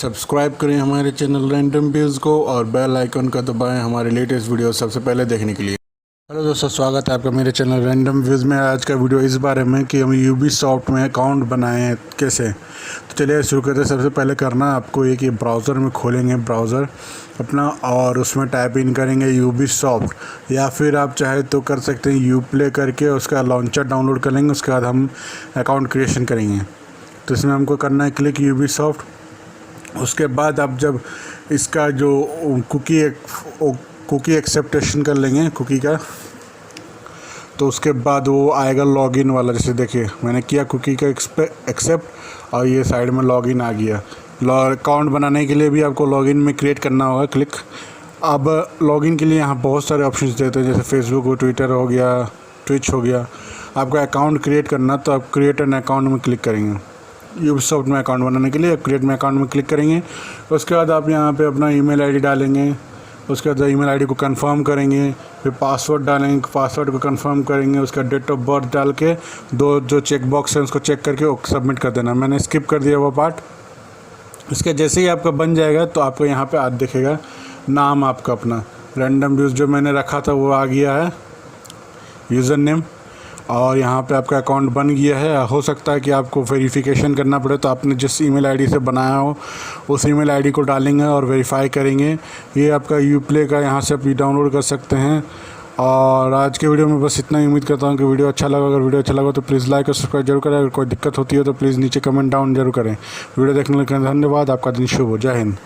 Subscribe करें हमारे channel random views को और बेल आइकन का दबाएं हमारे लेटेस्ट वीडियो सबसे पहले देखने के लिए। हेलो दोस्तों, स्वागत है आपका मेरे चैनल रैंडम व्यूज़ में। आज का वीडियो इस बारे में कि हम यूबीसॉफ्ट में अकाउंट बनाए हैं कैसे। तो चलिए शुरू करते हैं। सबसे पहले करना आपको एक ब्राउज़र में खोलेंगे ब्राउज़र अपना और उसमें टाइप इन करेंगे यूबीसॉफ्ट, या फिर आप चाहे तो कर सकते हैं यूप्ले करके उसका लॉन्चर डाउनलोड कर लेंगे। उसके बाद हम अकाउंट क्रिएशन करेंगे। तो इसमें हमको करना है क्लिक यूबीसॉफ्ट। उसके बाद आप जब इसका जो कुकी एक्सेप्टेशन कर लेंगे कुकी का, तो उसके बाद वो आएगा लॉगिन वाला। जैसे देखिए मैंने किया कुकी का एक्सेप्ट और ये साइड में लॉगिन आ गया। अकाउंट बनाने के लिए भी आपको लॉगिन में क्रिएट करना होगा क्लिक। अब लॉगिन के लिए यहाँ बहुत सारे ऑप्शंस देते हैं, जैसे फेसबुक हो, ट्विटर हो गया, ट्विच हो गया। आपका अकाउंट क्रिएट करना तो आप क्रिएट एन अकाउंट में क्लिक करेंगे। यूबीसॉफ्ट में अकाउंट बनाने के लिए क्रिएट में अकाउंट में क्लिक करेंगे। उसके बाद आप यहाँ पे अपना ईमेल आईडी डालेंगे। उसके बाद ईमेल आईडी को कंफर्म करेंगे, फिर पासवर्ड डालेंगे, पासवर्ड को कंफर्म करेंगे। उसका डेट ऑफ बर्थ डाल के दो जो चेक बॉक्स है उसको चेक करके सबमिट कर देना। मैंने स्किप कर दिया वो पार्ट। इसके जैसे ही आपका बन जाएगा तो आपको यहाँ पे आज दिखेगा नाम आपका अपना रैंडम व्यूज़ जो मैंने रखा था वो आ गया है यूज़र नेम, और यहाँ पे आपका अकाउंट बन गया है। हो सकता है कि आपको वेरिफिकेशन करना पड़े, तो आपने जिस ईमेल आईडी से बनाया हो उस ईमेल आईडी को डालेंगे और वेरीफाई करेंगे। ये आपका यूप्ले का यहाँ से आप डाउनलोड कर सकते हैं। और आज के वीडियो में बस इतना ही। उम्मीद करता हूँ कि वीडियो अच्छा लगा। अगर वीडियो अच्छा लगा तो प्लीज़ लाइक और सब्सक्राइब जरूर करें। अगर कोई दिक्कत होती है तो प्लीज़ नीचे कमेंट डाउन जरूर करें। वीडियो देखने के लिए धन्यवाद। आपका दिन शुभ हो। जय हिंद।